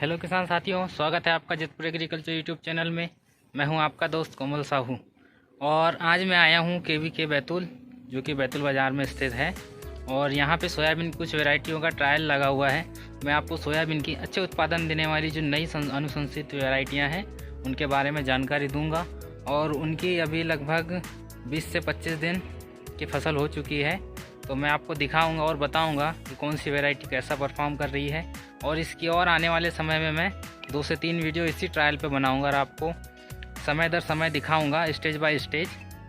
Hello किसान साथियों, स्वागत है आपका जतपुर एग्रीकल्चर यूट्यूब चैनल में। मैं हूं आपका दोस्त कोमल साहू और आज मैं आया हूं केवीके बैतूल, जो कि बैतूल बाज़ार में स्थित है। और यहां पे सोयाबीन कुछ वैरायटियों का ट्रायल लगा हुआ है। मैं आपको सोयाबीन की अच्छे उत्पादन देने वाली जो नई अनुशंसित वैरायटियाँ हैं उनके बारे में जानकारी दूँगा। और उनकी अभी लगभग 20 से 25 दिन की फसल हो चुकी है, तो मैं आपको दिखाऊंगा और बताऊंगा कि कौन सी वैरायटी कैसा परफॉर्म कर रही है। और इसकी और आने वाले समय में मैं 2 से 3 वीडियो इसी ट्रायल पे बनाऊंगा और आपको समय दर समय दिखाऊंगा स्टेज बाय स्टेज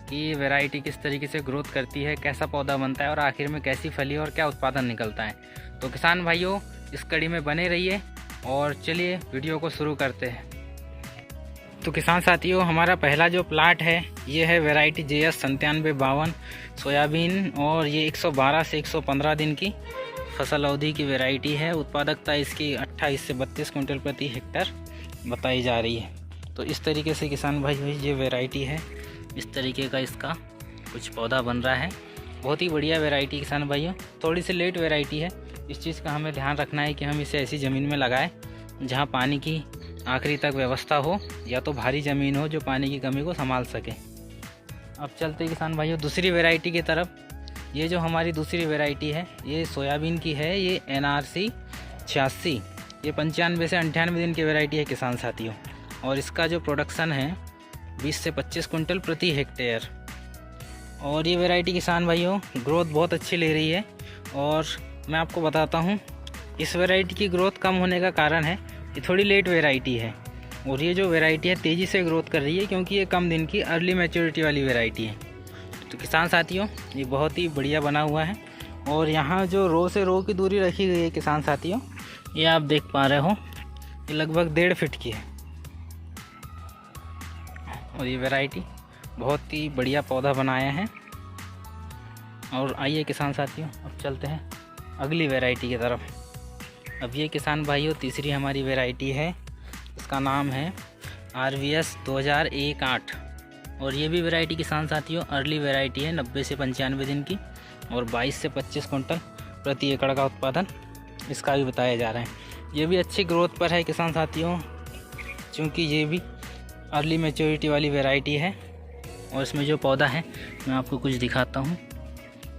कि वैरायटी किस तरीके से ग्रोथ करती है, कैसा पौधा बनता है और आखिर में कैसी फली और क्या उत्पादन निकलता है। तो किसान भाइयों, इस कड़ी में बने रहिए और चलिए वीडियो को शुरू करते हैं। तो किसान साथियों, हमारा पहला जो प्लाट है ये है वैरायटी JS 9752 सोयाबीन, और ये 112 से 115 दिन की फसल अवधि की वैरायटी है। उत्पादकता इसकी 28 से 32 कुंटल प्रति हेक्टर बताई जा रही है। तो इस तरीके से किसान भाई ये वैरायटी है, इस तरीके का इसका कुछ पौधा बन रहा है। बहुत ही बढ़िया वैरायटी किसान भाइयों, थोड़ी सी लेट वैरायटी है। इस चीज़ का हमें ध्यान रखना है कि हम इसे ऐसी ज़मीन में लगाएं जहाँ पानी की आखिरी तक व्यवस्था हो, या तो भारी ज़मीन हो जो पानी की कमी को संभाल सके। अब चलते किसान भाइयों दूसरी वैरायटी की तरफ। ये जो हमारी दूसरी वैरायटी है ये सोयाबीन की है, ये NRC 86। ये 95 से 98 दिन की वैरायटी है किसान साथियों, और इसका जो प्रोडक्शन है 20 से 25 कुंटल प्रति हेक्टेयर। और ये वैरायटी किसान भाइयों ग्रोथ बहुत अच्छी ले रही है। और मैं आपको बताता हूँ इस वैरायटी की ग्रोथ कम होने का कारण है ये थोड़ी लेट वैरायटी है, और ये जो वैरायटी है तेज़ी से ग्रोथ कर रही है क्योंकि ये कम दिन की अर्ली मैच्योरिटी वाली वैरायटी है। तो किसान साथियों ये बहुत ही बढ़िया बना हुआ है। और यहाँ जो रो से रो की दूरी रखी गई है किसान साथियों, ये आप देख पा रहे हो, ये लगभग 1.5 फीट की है। और ये वैरायटी बहुत ही बढ़िया पौधा बनाया है। और आइए किसान साथियों अब चलते हैं अगली वैरायटी की तरफ। अब ये किसान भाइयों तीसरी हमारी वैरायटी है, इसका नाम है RVS 2001-8। और ये भी वैरायटी किसान साथियों अर्ली वैरायटी है, 90 से 95 दिन की, और 22 से 25 कुंटल प्रति एकड़ का उत्पादन इसका भी बताया जा रहा है। ये भी अच्छी ग्रोथ पर है किसान साथियों, क्योंकि ये भी अर्ली मैच्योरिटी वाली वैरायटी है। और इसमें जो पौधा है मैं आपको कुछ दिखाता हूँ।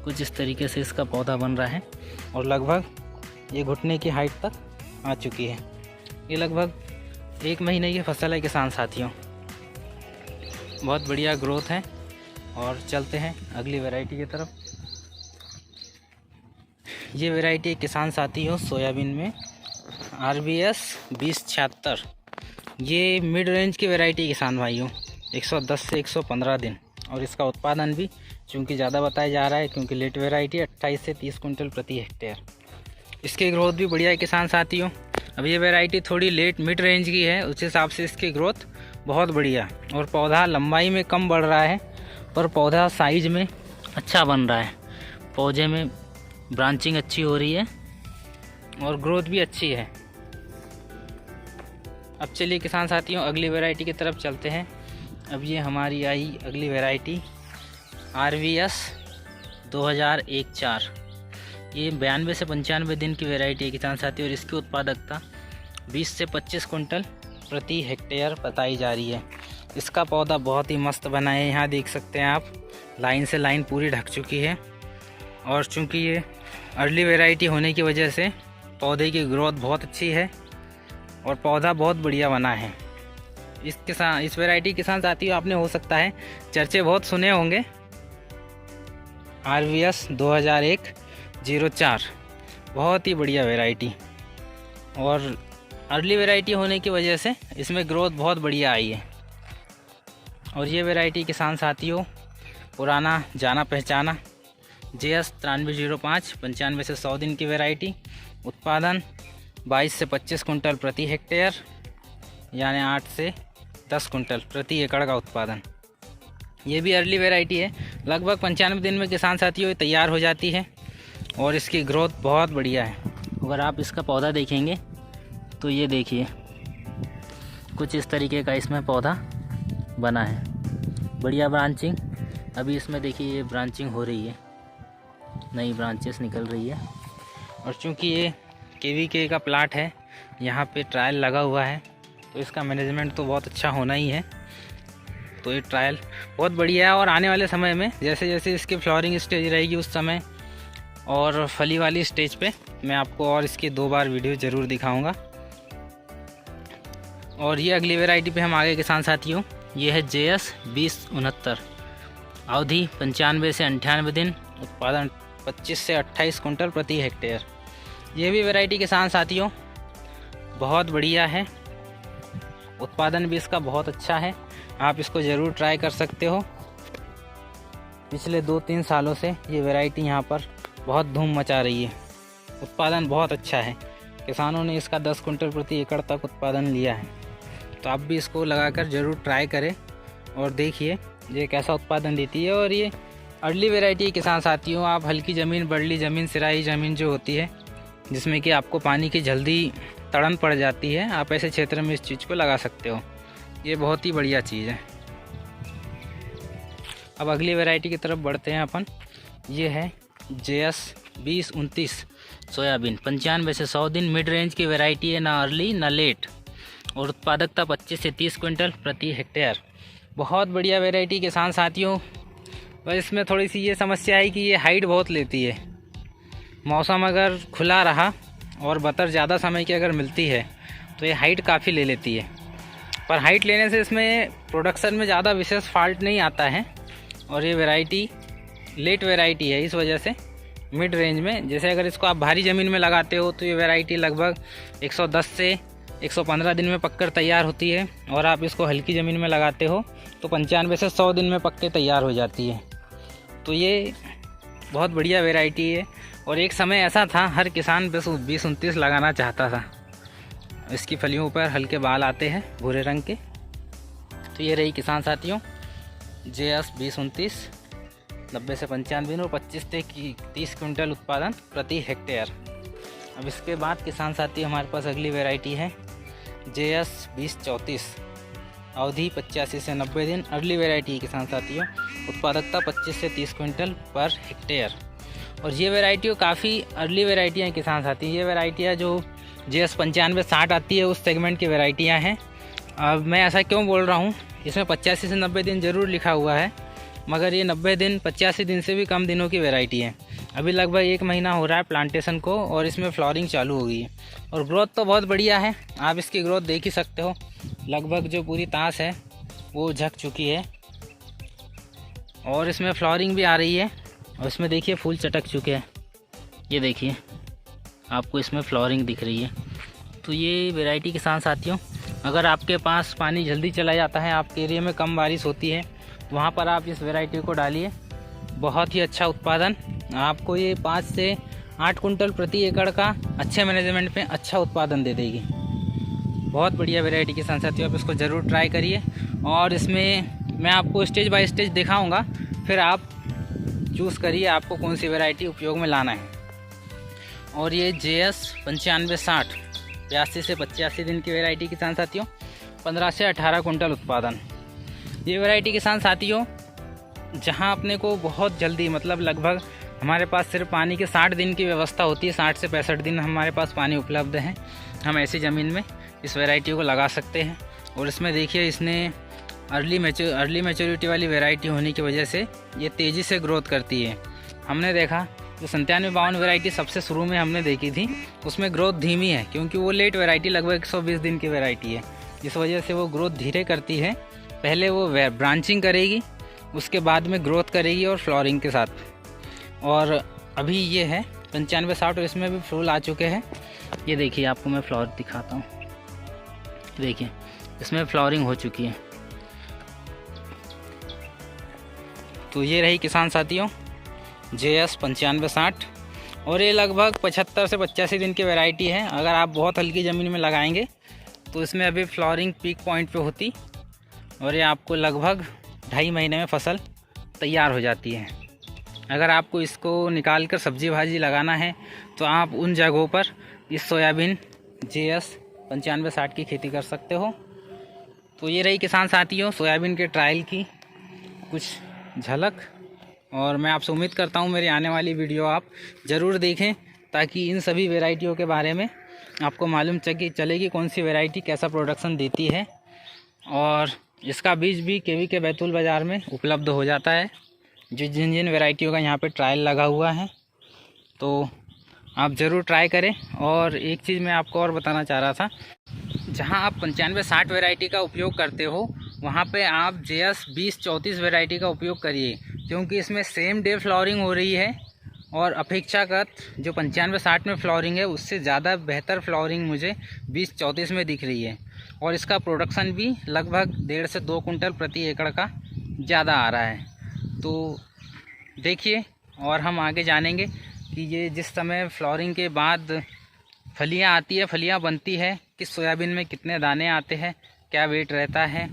कुछ इस तरीके से इसका पौधा बन रहा है और लगभग ये घुटने की हाइट तक आ चुकी है। ये लगभग 1 महीने की फसल है किसान साथियों, बहुत बढ़िया ग्रोथ है। और चलते हैं अगली वैरायटी की तरफ। ये वैरायटी किसान साथियों सोयाबीन में RVS 2076। ये मिड रेंज की वैरायटी किसान भाइयों, 110 से 115 दिन, और इसका उत्पादन भी चूँकि ज़्यादा बताया जा रहा है क्योंकि लेट वैरायटी 28 से 30 कुंटल प्रति हेक्टेयर। इसकी ग्रोथ भी बढ़िया है किसान साथियों। अब ये वैरायटी थोड़ी लेट मिड रेंज की है, उस हिसाब से इसकी ग्रोथ बहुत बढ़िया। और पौधा लंबाई में कम बढ़ रहा है पर पौधा साइज में अच्छा बन रहा है। पौधे में ब्रांचिंग अच्छी हो रही है और ग्रोथ भी अच्छी है। अब चलिए किसान साथियों अगली वैरायटी की तरफ चलते हैं। अब ये हमारी आई अगली वैरायटी RVS 2001-4। ये 92 से 95 दिन की वैरायटी है किसान साथियों, और इसकी उत्पादकता 20 से 25 कुंटल प्रति हेक्टेयर बताई जा रही है। इसका पौधा बहुत ही मस्त बना है, यहाँ देख सकते हैं आप, लाइन से लाइन पूरी ढक चुकी है। और चूँकि ये अर्ली वैरायटी होने की वजह से पौधे की ग्रोथ बहुत अच्छी है और पौधा बहुत बढ़िया बना है। इस वैरायटी किसान साथियों आपने हो सकता है चर्चे बहुत सुने होंगे, RVS 2001-04। बहुत ही बढ़िया वैरायटी, और अर्ली वैरायटी होने की वजह से इसमें ग्रोथ बहुत बढ़िया आई है। और ये वैरायटी किसान साथियों पुराना जाना पहचाना JS 9305 95 से 100 दिन की वैरायटी। उत्पादन 22 से 25 कुंटल प्रति हेक्टेयर, यानी 8 से 10 कुंटल प्रति एकड़ का उत्पादन। ये भी अर्ली वैरायटी है, लगभग 95 दिन में किसान साथियों ये तैयार हो जाती है और इसकी ग्रोथ बहुत बढ़िया है। अगर आप इसका पौधा देखेंगे तो ये देखिए कुछ इस तरीके का इसमें पौधा बना है, बढ़िया ब्रांचिंग। अभी इसमें देखिए ये ब्रांचिंग हो रही है, नई ब्रांचेस निकल रही है। और चूँकि ये केवीके का प्लाट है यहाँ पे ट्रायल लगा हुआ है, तो इसका मैनेजमेंट तो बहुत अच्छा होना ही है। तो ये ट्रायल बहुत बढ़िया है और आने वाले समय में जैसे जैसे इसकी फ्लावरिंग स्टेज रहेगी उस समय और फली वाली स्टेज पे मैं आपको और इसकी 2 बार वीडियो ज़रूर दिखाऊंगा। और ये अगली वैरायटी पे हम आगे किसान साथियों, ये है JS 2069, अवधि 95 से 98 दिन, उत्पादन 25 से 28 कुंटल प्रति हेक्टेयर। ये भी वैरायटी किसान साथियों बहुत बढ़िया है, उत्पादन भी इसका बहुत अच्छा है। आप इसको ज़रूर ट्राई कर सकते हो। पिछले 2-3 सालों से ये वैरायटी यहाँ पर बहुत धूम मचा रही है, उत्पादन बहुत अच्छा है। किसानों ने इसका 10 कुंटल प्रति एकड़ तक उत्पादन लिया है। तो आप भी इसको लगाकर ज़रूर ट्राई करें और देखिए ये कैसा उत्पादन देती है। और ये अर्ली वैरायटी किसान साथियों, आप हल्की ज़मीन, बड़ली ज़मीन, सिराई ज़मीन जो होती है जिसमें कि आपको पानी की जल्दी तड़न पड़ जाती है, आप ऐसे क्षेत्र में इस चीज़ को लगा सकते हो। ये बहुत ही बढ़िया चीज़ है। अब अगली वैरायटी की तरफ बढ़ते हैं अपन। ये है JS 2029 सोयाबीन, 95 से 100 दिन, मिड रेंज की वैरायटी है, ना अर्ली ना लेट, और उत्पादकता 25 से 30 क्विंटल प्रति हेक्टेयर। बहुत बढ़िया वैरायटी किसान साथियों। बस इसमें थोड़ी सी ये समस्या है कि ये हाइट बहुत लेती है। मौसम अगर खुला रहा और बतर ज़्यादा समय की अगर मिलती है तो ये हाइट काफ़ी ले लेती है, पर हाइट लेने से इसमें प्रोडक्शन में ज़्यादा विशेष फॉल्ट नहीं आता है। और ये वैरायटी लेट वैरायटी है, इस वजह से मिड रेंज में, जैसे अगर इसको आप भारी ज़मीन में लगाते हो तो ये वैरायटी लगभग 110 से 115 दिन में पककर तैयार होती है, और आप इसको हल्की ज़मीन में लगाते हो तो 95 से 100 दिन में पक के तैयार हो जाती है। तो ये बहुत बढ़िया वैरायटी है। और एक समय ऐसा था हर किसान बस 2029 लगाना चाहता था। इसकी फलियों पर हल्के बाल आते हैं भूरे रंग के। तो ये रही किसान साथियों JS 2029, 90 से 95 दिन और 25 से 30 क्विंटल उत्पादन प्रति हेक्टेयर। अब इसके बाद किसान साथी हमारे पास अगली वैरायटी है JS 2034, अवधि 85 से 90 दिन, अर्ली वैरायटी किसान साथियों, उत्पादकता 25 से 30 क्विंटल पर हेक्टेयर। और ये वैरायटी काफ़ी अर्ली वैरायटियाँ हैं किसान साथी। ये वैरायटियाँ जो JS 95-60 आती है उस सेगमेंट की वैरायटियाँ हैं। अब मैं ऐसा क्यों बोल रहा हूँ, इसमें 85 से 90 दिन ज़रूर लिखा हुआ है, मगर ये 90 दिन 85 दिन से भी कम दिनों की वैरायटी है। अभी लगभग 1 महीना हो रहा है प्लांटेशन को और इसमें फ्लावरिंग चालू हो गई है और ग्रोथ तो बहुत बढ़िया है। आप इसकी ग्रोथ देख ही सकते हो, लगभग जो पूरी तास है वो झक चुकी है और इसमें फ्लावरिंग भी आ रही है और इसमें देखिए फूल चटक चुके हैं। ये देखिए आपको इसमें फ्लावरिंग दिख रही है। तो ये वैरायटी किसान साथियों, अगर आपके पास पानी जल्दी चला जाता है, आपके एरिया में कम बारिश होती है, तो वहाँ पर आप इस वैरायटी को डालिए, बहुत ही अच्छा उत्पादन आपको ये 5 से 8 कुंटल प्रति एकड़ का अच्छे मैनेजमेंट में अच्छा उत्पादन दे देगी। बहुत बढ़िया वैरायटी किसान साथियों, आप इसको ज़रूर ट्राई करिए और इसमें मैं आपको स्टेज बाय स्टेज दिखाऊंगा, फिर आप चूज़ करिए आपको कौन सी वैरायटी उपयोग में लाना है। और ये JS 95-60, 82 से 85 दिन की वैरायटी किसान साथियों, 15 से 18 कुंटल उत्पादन। ये वैरायटी किसान साथियों जहां अपने को बहुत जल्दी, मतलब लगभग हमारे पास सिर्फ पानी के 60 दिन की व्यवस्था होती है, 60 से 65 दिन हमारे पास पानी उपलब्ध है, हम ऐसी ज़मीन में इस वैरायटी को लगा सकते हैं। और इसमें देखिए इसने अर्ली मैच्योरिटी वाली वैरायटी होने की वजह से ये तेज़ी से ग्रोथ करती है। हमने देखा जो 97-52 वैरायटी सबसे शुरू में हमने देखी थी उसमें ग्रोथ धीमी है, क्योंकि वो लेट वैरायटी लगभग 120 दिन की वैरायटी है, जिस वजह से वो ग्रोथ धीरे करती है। पहले वो ब्रांचिंग करेगी, उसके बाद में ग्रोथ करेगी और फ्लावरिंग के साथ। और अभी ये है 95-60 और इसमें भी फूल आ चुके हैं। ये देखिए आपको मैं फ्लावर दिखाता हूँ, देखिए इसमें फ्लावरिंग हो चुकी है। तो ये रही किसान साथियों JS 95-60 और ये लगभग 75 से 85 दिन की वैरायटी है। अगर आप बहुत हल्की ज़मीन में लगाएंगे तो इसमें अभी फ्लावरिंग पीक पॉइंट पे होती और ये आपको लगभग 2.5 महीने में फसल तैयार हो जाती है। अगर आपको इसको निकाल कर सब्जी भाजी लगाना है तो आप उन जगहों पर इस सोयाबीन JS 95-60 की खेती कर सकते हो। तो ये रही किसान साथियों सोयाबीन के ट्रायल की कुछ झलक, और मैं आपसे उम्मीद करता हूँ मेरी आने वाली वीडियो आप ज़रूर देखें ताकि इन सभी वैरायटियों के बारे में आपको मालूम चलेगी कौन सी वैरायटी कैसा प्रोडक्शन देती है। और इसका बीज भी केवीके बैतूल बाज़ार में उपलब्ध हो जाता है, जिन जिन वैरायटियों का यहाँ पे ट्रायल लगा हुआ है, तो आप ज़रूर ट्राई करें। और एक चीज़ मैं आपको और बताना चाह रहा था, जहाँ आप 95-60 वैरायटी का उपयोग करते हो वहाँ पे आप JS 20-34 वैरायटी का उपयोग करिए, क्योंकि इसमें सेम डे फ्लावरिंग हो रही है और अपेक्षाकृत जो 95-60 में फ्लावरिंग है उससे ज़्यादा बेहतर फ्लावरिंग मुझे 20-34 में दिख रही है। और इसका प्रोडक्शन भी लगभग 1.5 से 2 कुंटल प्रति एकड़ का ज़्यादा आ रहा है। तो देखिए, और हम आगे जानेंगे कि ये जिस समय फ्लावरिंग के बाद फलियां आती है, फलियां बनती है, किस सोयाबीन में कितने दाने आते हैं, क्या वेट रहता है,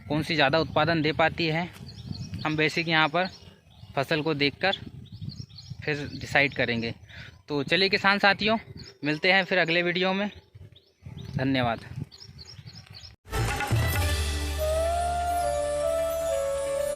कौन सी ज़्यादा उत्पादन दे पाती है, हम बेसिक यहाँ पर फसल को देखकर फिर डिसाइड करेंगे। तो चलिए किसान साथियों, मिलते हैं फिर अगले वीडियो में। धन्यवाद।